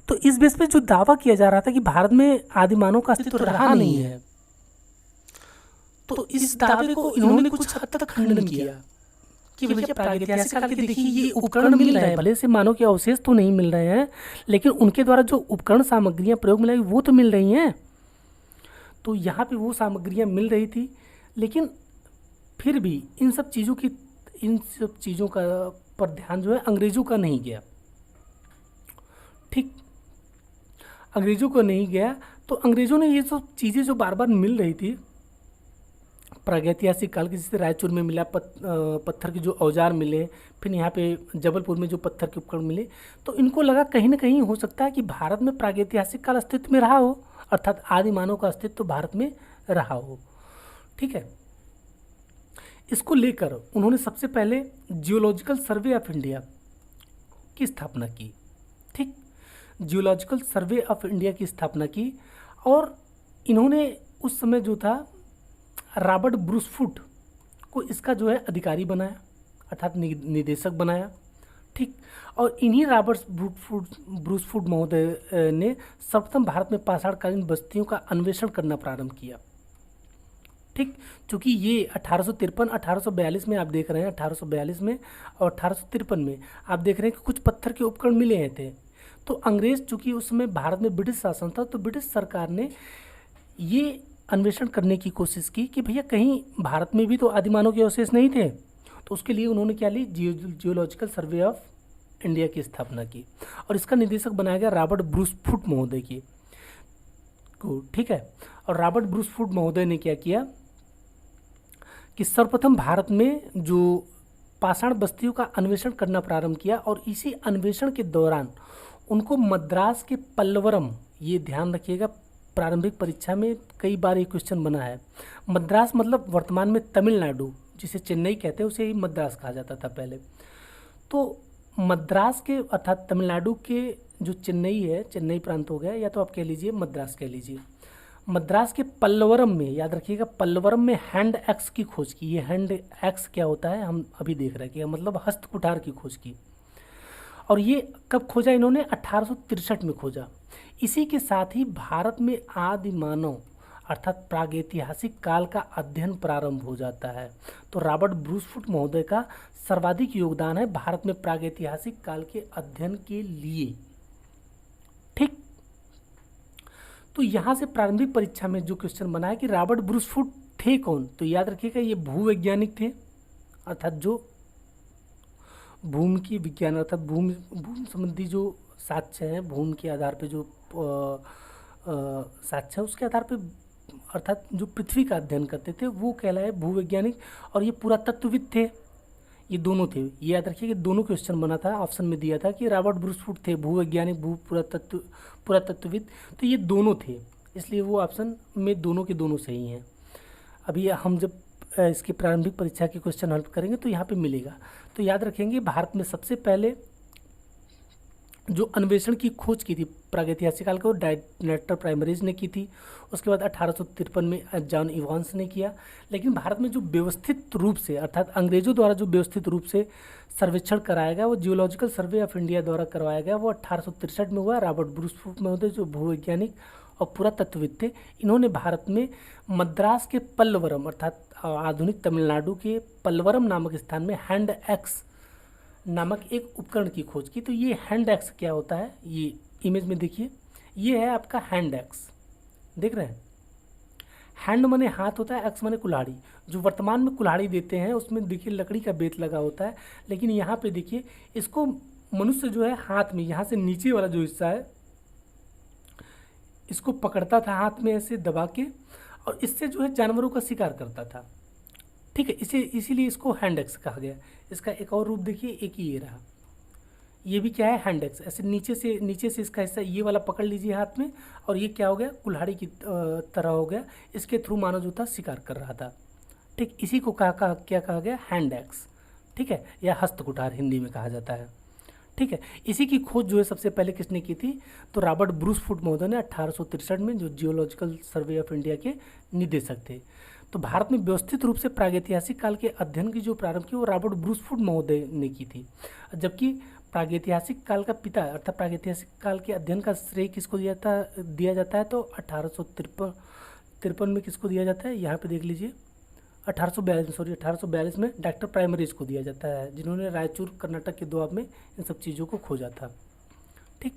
तो इस बेस पे जो दावा किया जा रहा था कि भारत में आदि मानव का अस्तित्व रहा नहीं है, तो इस दावे को इन्होंने कुछ हद तक खंडन किया कि भैया प्रागैतिहासिक काल के देखिए ये उपकरण मिल रहे हैं, भले से मानव के अवशेष तो नहीं मिल रहे हैं, लेकिन उनके द्वारा जो उपकरण सामग्रियां प्रयोग में लाई वो तो मिल रही हैं। तो यहाँ पे वो सामग्रियां मिल रही थी, लेकिन फिर भी इन सब चीज़ों का पर ध्यान जो है अंग्रेजों का नहीं गया। ठीक, अंग्रेजों को नहीं गया, तो अंग्रेजों ने ये सब चीज़ें जो बार बार मिल रही थी प्रागैतिहासिक काल की, जैसे रायचूर में मिला पत्थर के जो औजार मिले, फिर यहाँ पे जबलपुर में जो पत्थर के उपकरण मिले, तो इनको लगा कहीं ना कहीं हो सकता है कि भारत में प्रागैतिहासिक काल अस्तित्व में रहा हो, अर्थात आदि मानव का अस्तित्व भारत में रहा हो। ठीक है, इसको लेकर उन्होंने सबसे पहले जियोलॉजिकल सर्वे ऑफ इंडिया की स्थापना की। ठीक, जियोलॉजिकल सर्वे ऑफ इंडिया की स्थापना की, और इन्होंने उस समय जो था रॉबर्ट ब्रूसफुट को इसका जो है अधिकारी बनाया, अर्थात निदेशक बनाया। ठीक, और इन्हीं रॉबर्ट ब्रूसफुट महोदय ने सर्वप्रथम भारत में पाषाणकालीन बस्तियों का अन्वेषण करना प्रारंभ किया। ठीक, क्योंकि ये 1853 1842 में आप देख रहे हैं, 1842 में और 1853 में आप देख रहे हैं कि कुछ पत्थर के उपकरण मिले हैं थे। तो अंग्रेज, चूंकि उस समय भारत में ब्रिटिश शासन था, तो ब्रिटिश सरकार ने ये अन्वेषण करने की कोशिश की कि भैया कहीं भारत में भी तो आदिमानव के अवशेष नहीं थे। तो उसके लिए उन्होंने क्या ली, जियोलॉजिकल सर्वे ऑफ इंडिया की स्थापना की, और इसका निदेशक बनाया गया रॉबर्ट ब्रूस फुट महोदय को। ठीक है, और रॉबर्ट ब्रूस फुट महोदय ने क्या किया कि सर्वप्रथम भारत में जो पाषाण बस्तियों का अन्वेषण करना प्रारंभ किया, और इसी अन्वेषण के दौरान उनको मद्रास के पल्लवरम, ये ध्यान रखिएगा प्रारंभिक परीक्षा में कई बार ये क्वेश्चन बना है। मद्रास मतलब वर्तमान में तमिलनाडु, जिसे चेन्नई कहते हैं, उसे ही मद्रास कहा जाता था पहले। तो मद्रास के अर्थात तमिलनाडु के जो चेन्नई है, चेन्नई प्रांत हो गया, या तो आप कह लीजिए मद्रास कह लीजिए, मद्रास के पल्लवरम में, याद रखिएगा पल्लवरम में हैंड एक्स की खोज की। ये हैंड एक्स क्या होता है हम अभी देख रहे हैं, कि मतलब हस्त कुठार की खोज की। और ये कब खोजा इन्होंने, 1863 में खोजा। इसी के साथ ही भारत में आदि मानव अर्थात प्रागैतिहासिक काल का अध्ययन प्रारंभ हो जाता है। तो रॉबर्ट ब्रूस फुट महोदय का सर्वाधिक योगदान है भारत में प्रागैतिहासिक काल के अध्ययन के लिए। ठीक, तो यहाँ से प्रारंभिक परीक्षा में जो क्वेश्चन बना है कि रॉबर्ट ब्रूस फुट थे कौन, तो याद रखिएगा ये भूवैज्ञानिक थे, अर्थात जो भूमि की विज्ञान अर्थात भूमि संबंधी जो साक्ष्य हैं, भूमि के आधार पे जो साक्ष्य है उसके आधार पे अर्थात जो पृथ्वी का अध्ययन करते थे वो कहलाए भूवैज्ञानिक। और ये पुरातत्वविद थे, ये दोनों थे। ये याद रखिए कि दोनों क्वेश्चन बना था, ऑप्शन में दिया था कि रॉबर्ट ब्रूस फुट थे भूवैज्ञानिक, पुरातत्वविद, तो ये दोनों थे, इसलिए वो ऑप्शन में दोनों के दोनों सही हैं। अभी हम जब इसकी प्रारंभिक परीक्षा के क्वेश्चन हल करेंगे तो यहाँ पे मिलेगा। तो याद रखेंगे भारत में सबसे पहले जो अन्वेषण की खोज की थी प्रागैतिहासिक काल को, डायरेक्टर प्राइमरीज ने की थी। उसके बाद 1853 में जॉन इवांस ने किया। लेकिन भारत में जो व्यवस्थित रूप से अर्थात अंग्रेजों द्वारा जो व्यवस्थित रूप से सर्वेक्षण कराया गया, वो जियोलॉजिकल सर्वे ऑफ इंडिया द्वारा करवाया गया, वो 1863 में हुआ। रॉबर्ट ब्रूस फुट महोदय जो भूवैज्ञानिक और पुरातत्वविद थे, इन्होंने भारत में मद्रास के पल्लवरम अर्थात आधुनिक तमिलनाडु के पल्लवरम नामक स्थान में हैंड एक्स नामक एक उपकरण की खोज की। तो ये हैंड एक्स क्या होता है, ये इमेज में देखिए, ये है आपका हैंड एक्स, देख रहे हैं। हैंड माने हाथ होता है, एक्स माने कुल्हाड़ी। जो वर्तमान में कुल्हाड़ी देते हैं उसमें देखिए लकड़ी का बेत लगा होता है, लेकिन यहाँ पे देखिए इसको मनुष्य जो है हाथ में यहाँ से नीचे वाला जो हिस्सा है इसको पकड़ता था हाथ में ऐसे दबा के, और इससे जो है जानवरों का शिकार करता था। ठीक है, इसीलिए इसको हैंड एक्स कहा गया। इसका एक और रूप देखिए, एक ही ये रहा, ये भी क्या है हैंड एक्स। ऐसे नीचे से इसका हिस्सा ये वाला पकड़ लीजिए हाथ में, और ये क्या हो गया, कुल्हाड़ी की तरह हो गया। इसके थ्रू मानव जो था शिकार कर रहा था। ठीक, इसी को क्या कहा गया, हैंड एक्स। ठीक है, या हस्त कुठार हिंदी में कहा जाता है। ठीक है, इसी की खोज जो है सबसे पहले किसने की थी, तो रॉबर्ट ब्रूस फुट महोदय ने 1863 में, जो जियोलॉजिकल सर्वे ऑफ इंडिया के निदेशक थे। तो भारत में व्यवस्थित रूप से प्रागैतिहासिक काल के अध्ययन की जो प्रारंभ की वो रॉबर्ट ब्रूस फुट महोदय ने की थी। जबकि प्रागैतिहासिक काल का पिता अर्थात प्रागैतिहासिक काल के अध्ययन का श्रेय किसको दिया जाता है, तो 1853 में किसको दिया जाता है, यहाँ पे देख लीजिए 1842 में डॉक्टर प्राइमरीज को दिया जाता है, जिन्होंने रायचूर कर्नाटक के दोआब में इन सब चीज़ों को खोजा था। ठीक,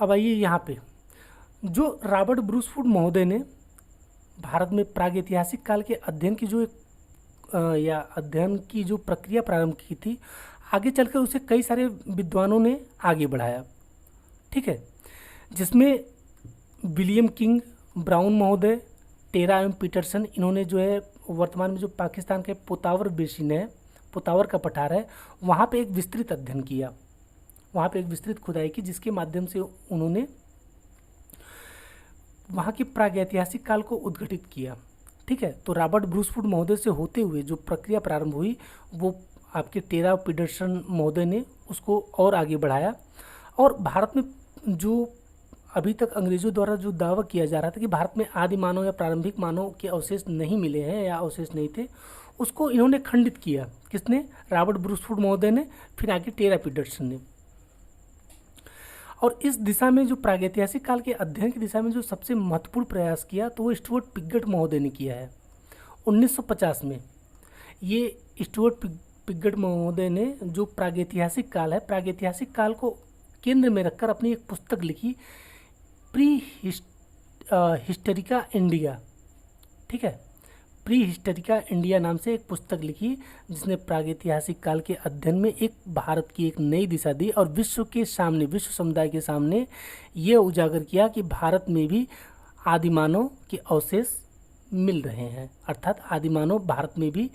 अब आइए यहाँ पे, जो रॉबर्ट ब्रूस फुट महोदय ने भारत में प्रागैतिहासिक काल के अध्ययन की जो अध्ययन की जो प्रक्रिया प्रारंभ की थी, आगे चलकर उसे कई सारे विद्वानों ने आगे बढ़ाया। ठीक है, जिसमें विलियम किंग, ब्राउन महोदय, टेरा एवं पीटरसन, इन्होंने जो है वर्तमान में जो पाकिस्तान के पोतावर बेसिन है, पोतावर का पठार है, वहाँ पे एक विस्तृत अध्ययन किया, वहाँ पे एक विस्तृत खुदाई की, जिसके माध्यम से उन्होंने वहाँ की प्रागैतिहासिक काल को उद्घटित किया। ठीक है, तो रॉबर्ट ब्रूस फुट महोदय से होते हुए जो प्रक्रिया प्रारंभ हुई, वो आपके टेरा पीटरसन महोदय ने उसको और आगे बढ़ाया। और भारत में जो अभी तक अंग्रेजों द्वारा जो दावा किया जा रहा था कि भारत में आदि मानव या प्रारंभिक मानव के अवशेष नहीं मिले हैं या अवशेष नहीं थे, उसको इन्होंने खंडित किया। किसने, रॉबर्ट ब्रूस फुट महोदय ने, फिर आगे टेरा पीटरसन ने। और इस दिशा में जो प्रागैतिहासिक काल के अध्ययन की दिशा में जो सबसे महत्वपूर्ण प्रयास किया तो वो स्टुअर्ट पिगट महोदय ने किया है 1950 में। ये स्टुअर्ट पिगट महोदय ने जो प्रागैतिहासिक काल है, प्रागैतिहासिक काल को केंद्र में रखकर अपनी एक पुस्तक लिखी, प्री हिस्टोरिका इंडिया, ठीक है, प्री हिस्टोरिका इंडिया नाम से एक पुस्तक लिखी, जिसने प्रागैतिहासिक काल के अध्ययन में एक भारत की एक नई दिशा दी और विश्व के सामने, विश्व समुदाय के सामने ये उजागर किया कि भारत में भी आदिमानव के अवशेष मिल रहे हैं, अर्थात आदिमानव भारत में भी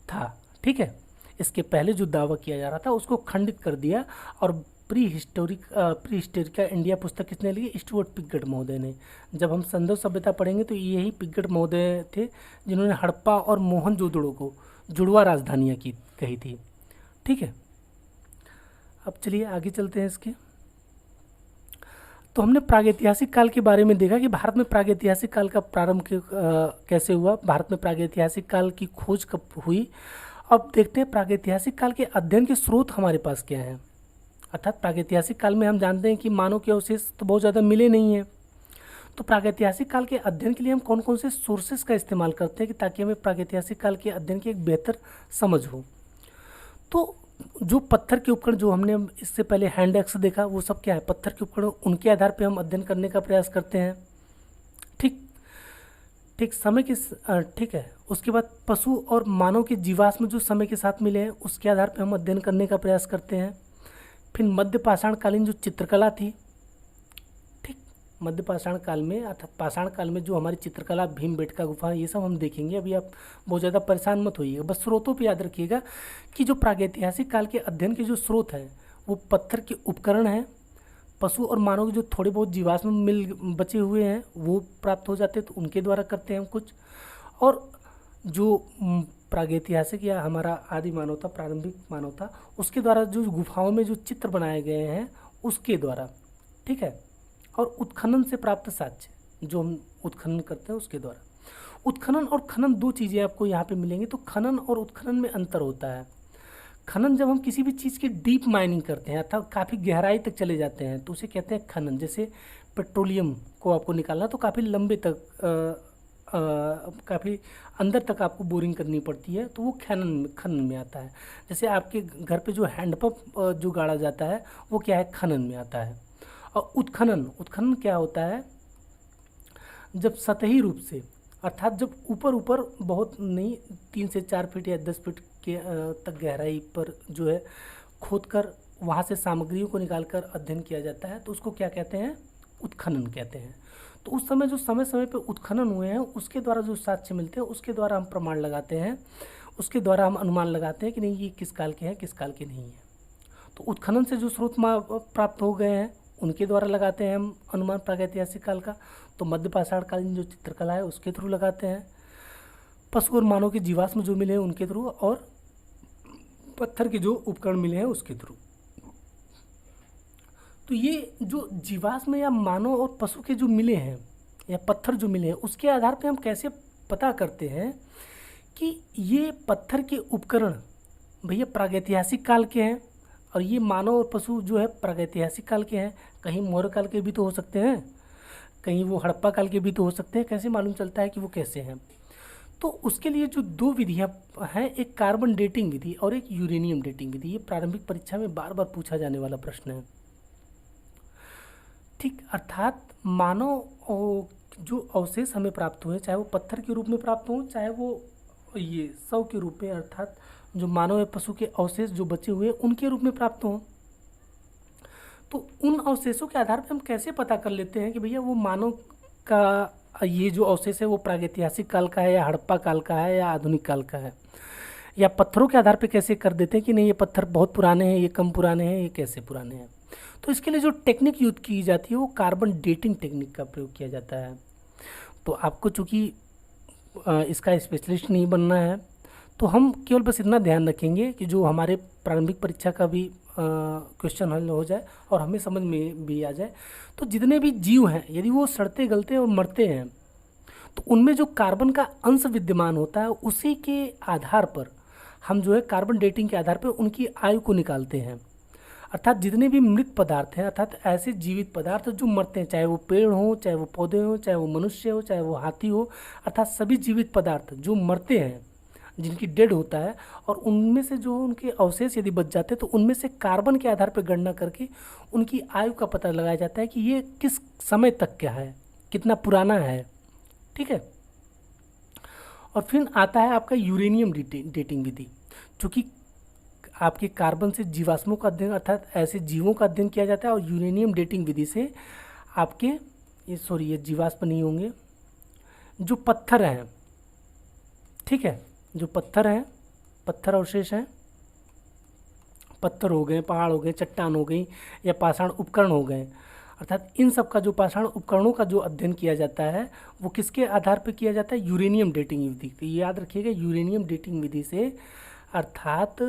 था, ठीक है। इसके पहले जो दावा किया जा रहा था उसको खंडित कर दिया और प्री हिस्टोरिका इंडिया पुस्तक किसने ली? स्टुअर्ट पिगट महोदय ने। जब हम संदर्भ सभ्यता पढ़ेंगे तो यही पिगट महोदय थे जिन्होंने हड़प्पा और मोहनजोदड़ो को जुड़वा राजधानियाँ की कही थी, ठीक है। अब चलिए आगे चलते हैं इसके। तो हमने प्रागैतिहासिक काल के बारे में देखा कि भारत में प्रागैतिहासिक काल का प्रारंभ कैसे हुआ, भारत में प्रागैतिहासिक काल की खोज कब हुई। अब देखते हैं प्रागैतिहासिक काल के अध्ययन के स्रोत हमारे पास क्या हैं। अर्थात प्रागैतिहासिक काल में हम जानते हैं कि मानव के अवशेष तो बहुत ज़्यादा मिले नहीं हैं, तो प्रागैतिहासिक काल के अध्ययन के लिए हम कौन कौन से सोर्सेज का इस्तेमाल करते हैं कि ताकि हमें प्रागैतिहासिक काल के अध्ययन की एक बेहतर समझ हो। तो जो पत्थर के उपकरण जो हमने इससे पहले हैंड एक्स देखा, वो सब क्या है? पत्थर के उपकरण, उनके आधार पर हम अध्ययन करने का प्रयास करते हैं, ठीक समय के, ठीक है। उसके बाद पशु और मानव के जीवाश्म जो समय के साथ मिले हैं उसके आधार पर हम अध्ययन करने का प्रयास करते हैं। फिर मध्य पाषाण कालीन जो चित्रकला थी, ठीक, मध्य पाषाण काल में अर्थात पाषाण काल में जो हमारी चित्रकला, भीमबेटका गुफा, ये सब हम देखेंगे। अभी आप बहुत ज़्यादा परेशान मत होइएगा, बस स्रोतों पे याद रखिएगा कि जो प्रागैतिहासिक काल के अध्ययन के जो स्रोत हैं वो पत्थर के उपकरण हैं, पशु और मानव के जो थोड़े बहुत जीवाश्म मिल बचे हुए हैं वो प्राप्त हो जाते हैं, तो उनके द्वारा करते हैं हम कुछ। और जो प्रागैतिहासिक या हमारा आदि मानव था, प्रारंभिक मानव था, उसके द्वारा जो गुफाओं में जो चित्र बनाए गए हैं उसके द्वारा, ठीक है। और उत्खनन से प्राप्त साक्ष्य जो हम उत्खनन करते हैं उसके द्वारा। उत्खनन और खनन दो चीज़ें आपको यहाँ पे मिलेंगी। तो खनन और उत्खनन में अंतर होता है। खनन जब हम किसी भी चीज़ की डीप माइनिंग करते हैं अर्थात काफ़ी गहराई तक चले जाते हैं तो उसे कहते हैं खनन। जैसे पेट्रोलियम को आपको निकालना तो काफ़ी लंबे तक काफ़ी अंदर तक आपको बोरिंग करनी पड़ती है, तो वो खनन में आता है। जैसे आपके घर पे जो हैंडपंप जो गाड़ा जाता है वो क्या है? खनन में आता है। और उत्खनन क्या होता है? जब सतही रूप से अर्थात जब ऊपर बहुत नहीं 3 से 4 फीट या 10 फीट के तक गहराई पर जो है खोदकर वहाँ से सामग्रियों को निकालकर अध्ययन किया जाता है तो उसको क्या कहते हैं? उत्खनन कहते हैं। तो उस समय जो समय पे उत्खनन हुए हैं उसके द्वारा जो साक्ष्य मिलते हैं उसके द्वारा हम प्रमाण लगाते हैं, उसके द्वारा हम अनुमान लगाते हैं कि नहीं ये किस काल के हैं, किस काल के नहीं है। तो उत्खनन से जो स्रोत प्राप्त हो गए हैं उनके द्वारा लगाते हैं हम अनुमान प्रागैतिहासिक काल का। तो मध्य पाषाण कालीन जो चित्रकला है उसके थ्रू लगाते हैं, पशु और मानव के जीवाश्म जो मिले हैं उनके थ्रू, और पत्थर के जो उपकरण मिले हैं उसके थ्रू। तो ये जो जीवाश्म या मानव और पशु के जो मिले हैं या पत्थर जो मिले हैं उसके आधार पे हम कैसे पता करते हैं कि ये पत्थर के उपकरण भैया प्रागैतिहासिक काल के हैं और ये मानव और पशु जो है प्रागैतिहासिक काल के हैं। कहीं मौर्य काल के भी तो हो सकते हैं, कहीं वो हड़प्पा काल के भी तो हो सकते हैं। कैसे मालूम चलता है कि वो कैसे हैं? तो उसके लिए जो 2 विधियाँ हैं, एक कार्बन डेटिंग विधि और एक यूरेनियम डेटिंग विधि। ये प्रारंभिक परीक्षा में बार बार पूछा जाने वाला प्रश्न है, ठीक। अर्थात मानव जो अवशेष हमें प्राप्त हुए, चाहे वो पत्थर के रूप में प्राप्त हों, चाहे वो ये शव के रूप में अर्थात जो मानव या पशु के अवशेष जो बचे हुए उनके रूप में प्राप्त हों, तो उन अवशेषों के आधार पर हम कैसे पता कर लेते हैं कि भैया वो मानव का ये जो अवशेष है वो प्रागैतिहासिक काल का है या हड़प्पा काल का है या आधुनिक काल का है। या पत्थरों के आधार पर कैसे कर देते हैं कि नहीं ये पत्थर बहुत पुराने हैं, ये कम पुराने हैं, ये कैसे पुराने हैं। तो इसके लिए जो टेक्निक यूज की जाती है वो कार्बन डेटिंग टेक्निक का प्रयोग किया जाता है। तो आपको चूँकि इसका स्पेशलिस्ट नहीं बनना है तो हम केवल बस इतना ध्यान रखेंगे कि जो हमारे प्रारंभिक परीक्षा का भी क्वेश्चन हल हो जाए और हमें समझ में भी आ जाए। तो जितने भी जीव हैं यदि वो सड़ते गलते और मरते हैं तो उनमें जो कार्बन का अंश विद्यमान होता है उसी के आधार पर हम जो है कार्बन डेटिंग के आधार पर उनकी आयु को निकालते हैं। अर्थात जितने भी मृत पदार्थ हैं, अर्थात ऐसे जीवित पदार्थ जो मरते हैं, चाहे वो पेड़ हो, चाहे वो पौधे हो, चाहे वो मनुष्य हो, चाहे वो हाथी हो, अर्थात सभी जीवित पदार्थ जो मरते हैं, जिनकी डेड होता है, और उनमें से जो उनके अवशेष यदि बच जाते हैं तो उनमें से कार्बन के आधार पर गणना करके उनकी आयु का पता लगाया जाता है कि ये किस समय तक क्या है, कितना पुराना है। ठीक है। और फिर आता है आपका यूरेनियम डेटिंग विधि, जो कि आपके कार्बन से जीवाश्मों का अध्ययन, अर्थात ऐसे जीवों का अध्ययन किया जाता है। और यूरेनियम डेटिंग विधि से आपके ये जीवाश्म नहीं होंगे, जो पत्थर हैं, ठीक है, जो पत्थर हैं, पत्थर अवशेष हैं, पत्थर हो गए, पहाड़ हो गए, चट्टान हो गई, या पाषाण उपकरण हो गए, अर्थात इन सब का जो पाषाण उपकरणों का जो अध्ययन किया जाता है वो किसके आधार पर किया जाता है? यूरेनियम डेटिंग विधि। तो ये याद रखिएगा, यूरेनियम डेटिंग विधि से अर्थात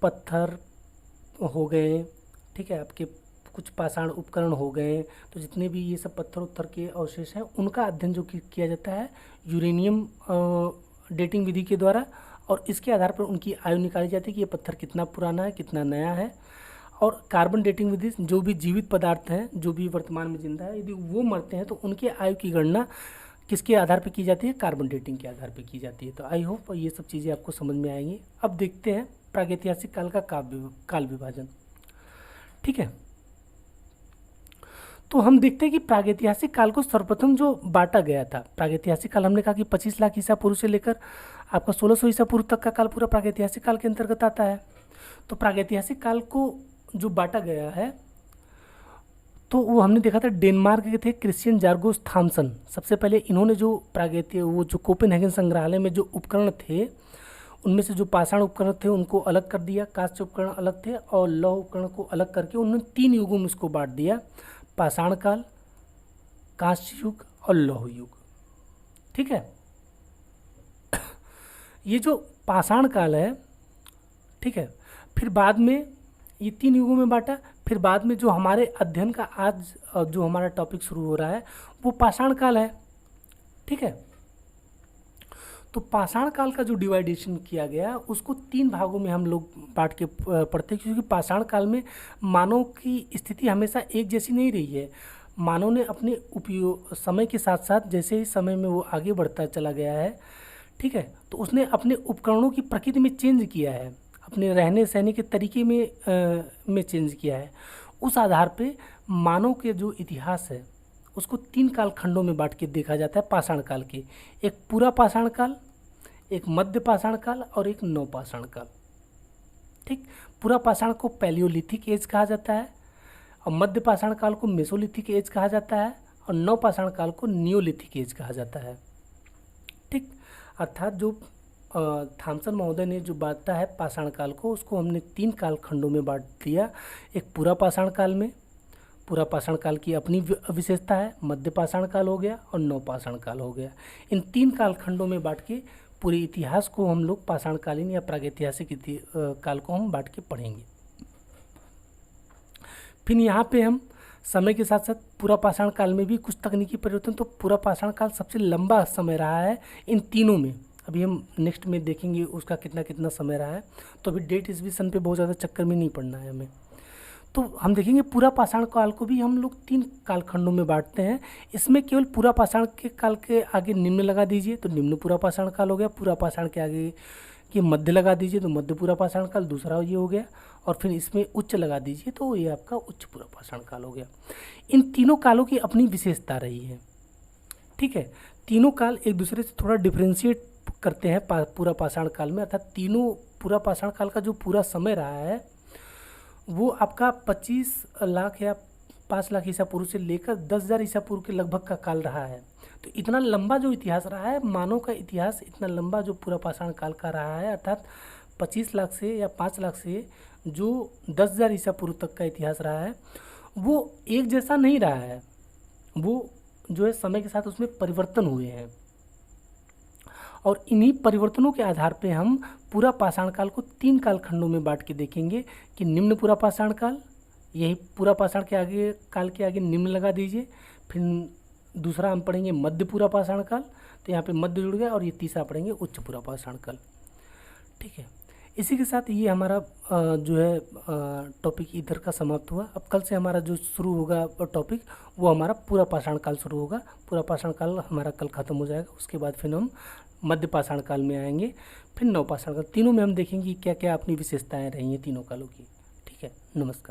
पत्थर हो गए, ठीक है, आपके कुछ पाषाण उपकरण हो गए, तो जितने भी ये सब पत्थर उत्थर के अवशेष हैं उनका अध्ययन जो किया जाता है यूरेनियम डेटिंग विधि के द्वारा, और इसके आधार पर उनकी आयु निकाली जाती है कि ये पत्थर कितना पुराना है, कितना नया है। और कार्बन डेटिंग विधि, जो भी जीवित पदार्थ हैं, जो भी वर्तमान में जिंदा है, यदि वो मरते हैं तो उनके आयु की गणना किसके आधार पर की जाती है? कार्बन डेटिंग के आधार पर की जाती है। तो आई होप ये सब चीज़ें आपको समझ में आएंगी। अब देखते हैं प्रागैतिहासिक काल का काल विभाजन। ठीक है, तो हम देखते हैं कि प्रागैतिहासिक काल को सर्वप्रथम जो बांटा गया था, प्रागैतिहासिक काल हमने कहा कि 25 लाख ईसा पूर्व से लेकर आपका 1600 ईसा पूर्व तक का काल पूरा प्रागैतिहासिक काल के अंतर्गत आता है। तो प्रागैतिहासिक काल को जो बांटा गया है तो वो हमने देखा था, डेनमार्क के थे क्रिश्चियन जार्गोस थॉमसन, सबसे पहले इन्होंने जो वो जो कोपेनहेगन संग्रहालय में जो उपकरण थे उनमें से जो पाषाण उपकरण थे उनको अलग कर दिया, कांस्य उपकरण अलग थे, और लौह उपकरण को अलग करके उन्होंने 3 युगों में इसको बांट दिया, पाषाण काल, कांस्य युग और लौह युग। ठीक है, ये जो पाषाण काल है, ठीक है, फिर बाद में ये 3 युगों में बांटा, फिर बाद में जो हमारे अध्ययन का आज जो हमारा टॉपिक शुरू हो रहा है वो पाषाण काल है। ठीक है, तो पाषाण काल का जो डिवाइडेशन किया गया उसको 3 भागों में हम लोग बांट के पढ़ते हैं, क्योंकि पाषाण काल में मानव की स्थिति हमेशा एक जैसी नहीं रही है। मानव ने अपने उपयोग समय के साथ साथ जैसे ही समय में वो आगे बढ़ता चला गया है, ठीक है, तो उसने अपने उपकरणों की प्रकृति में चेंज किया है, अपने रहने सहने के तरीके में चेंज किया है। उस आधार पे मानव के जो इतिहास है उसको 3 काल खंडों में बांट के देखा जाता है पाषाण काल के, एक पूरा पाषाण काल, एक मध्य पाषाण काल और एक नव पाषाण काल। ठीक, पूरा पाषाण को पैलियोलिथिक एज कहा जाता है, और मध्य पाषाण काल को मेसोलिथिक एज कहा जाता है, और नव पाषाण काल को नियोलिथिक एज कहा जाता है। ठीक, अर्थात जो थॉमसन महोदय ने जो बांटा है पाषाण काल को, उसको हमने 3 काल खंडों में बांट दिया, एक पूरा पाषाण काल में, पूरा पाषाण काल की अपनी विशेषता है, मध्य पाषाण काल हो गया और नव पाषाण काल हो गया। इन 3 काल खंडों में बांट के पूरे इतिहास को हम लोग पाषाणकालीन या प्रागैतिहासिक काल को हम बांट के पढ़ेंगे। फिर यहाँ पे हम समय के साथ साथ पूरा पाषाण काल में भी कुछ तकनीकी परिवर्तन, तो पूरा पाषाण काल सबसे लंबा समय रहा है इन तीनों में। अभी हम नेक्स्ट में देखेंगे उसका कितना कितना समय रहा है, तो अभी डेट ईस्वी सन पे बहुत ज़्यादा चक्कर में नहीं पड़ना है हमें। तो हम देखेंगे पूरा पाषाण काल को भी हम लोग 3 कालखंडों में बांटते हैं। इसमें केवल पूरा पाषाण के काल के आगे निम्न लगा दीजिए तो निम्न पूरा पाषाण काल हो गया, पूरा पाषाण के आगे के मध्य लगा दीजिए तो मध्य पूरा पाषाण काल दूसरा ये हो गया, और फिर इसमें उच्च लगा दीजिए तो ये आपका उच्च पूरा पाषाण काल हो गया। इन तीनों कालों की अपनी विशेषता रही है। ठीक है, तीनों काल एक दूसरे से थोड़ा डिफ्रेंशिएट करते हैं पूरा पाषाण काल में, अर्थात तीनों पूरा पाषाण काल का जो पूरा समय रहा है वो आपका 25 लाख या 5 लाख ईसा पूर्व से लेकर 10,000 ईसा पूर्व के लगभग का काल रहा है। तो इतना लंबा जो इतिहास रहा है, मानव का इतिहास इतना लंबा जो पूरा पाषाण काल का रहा है, अर्थात 25 लाख से या 5 लाख से जो 10,000 ईसा पूर्व तक का इतिहास रहा है वो एक जैसा नहीं रहा है, वो जो है समय के साथ उसमें परिवर्तन हुए हैं, और इन्हीं परिवर्तनों के आधार पे हम पूरा पाषाण काल को 3 कालखंडों में बांट के देखेंगे कि निम्न पूरा पाषाण काल, यही पूरा पाषाण के आगे काल के आगे निम्न लगा दीजिए, फिर दूसरा हम पढ़ेंगे मध्य पूरा पाषाण काल, तो यहाँ पे मध्य जुड़ गया, और ये तीसरा पढ़ेंगे उच्च पूरा पाषाण काल। ठीक है, इसी के साथ ये हमारा जो है टॉपिक इधर का समाप्त हुआ। अब कल से हमारा जो शुरू होगा टॉपिक, वो हमारा पूरा पाषाण काल शुरू होगा। पूरा पाषाण काल हमारा कल ख़त्म हो जाएगा। उसके बाद फिर हम मध्य पाषाण काल में आएंगे, फिर नव पाषाण काल। तीनों में हम देखेंगे क्या क्या अपनी विशेषताएं रही हैं तीनों कालों की। ठीक है, नमस्कार।